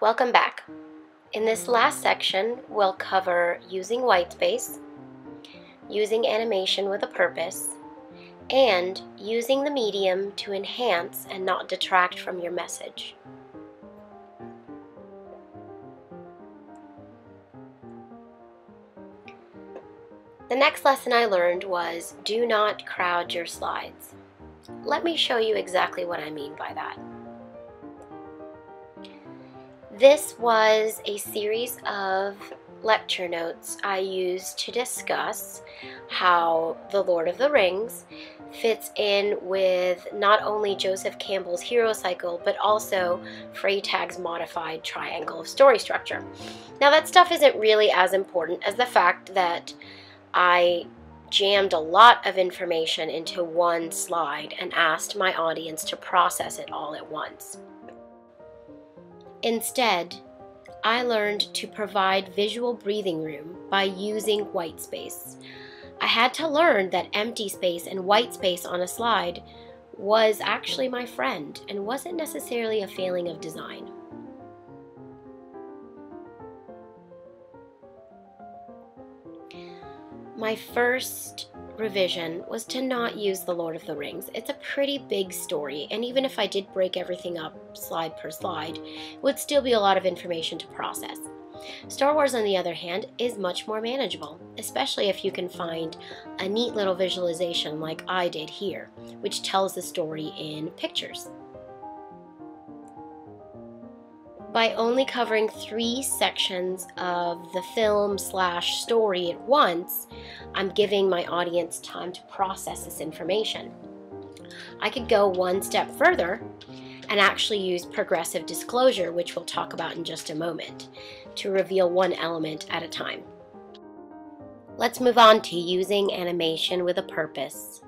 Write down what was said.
Welcome back. In this last section, we'll cover using Whitespace, using animation with a purpose, and using the medium to enhance and not detract from your message. The next lesson I learned was do not crowd your slides. Let me show you exactly what I mean by that. This was a series of lecture notes I used to discuss how The Lord of the Rings fits in with not only Joseph Campbell's hero cycle, but also Freytag's modified triangle of story structure. Now that stuff isn't really as important as the fact that I jammed a lot of information into one slide and asked my audience to process it all at once. Instead, I learned to provide visual breathing room by using Whitespace. I had to learn that empty space and white space on a slide was actually my friend and wasn't necessarily a failing of design. My first revision was to not use The Lord of the Rings. It's a pretty big story, and even if I did break everything up slide per slide, it would still be a lot of information to process. Star Wars, on the other hand, is much more manageable, especially if you can find a neat little visualization like I did here, which tells the story in pictures. By only covering 3 sections of the film/story at once, I'm giving my audience time to process this information. I could go one step further and actually use progressive disclosure, which we'll talk about in just a moment, to reveal one element at a time. Let's move on to using animation with a purpose.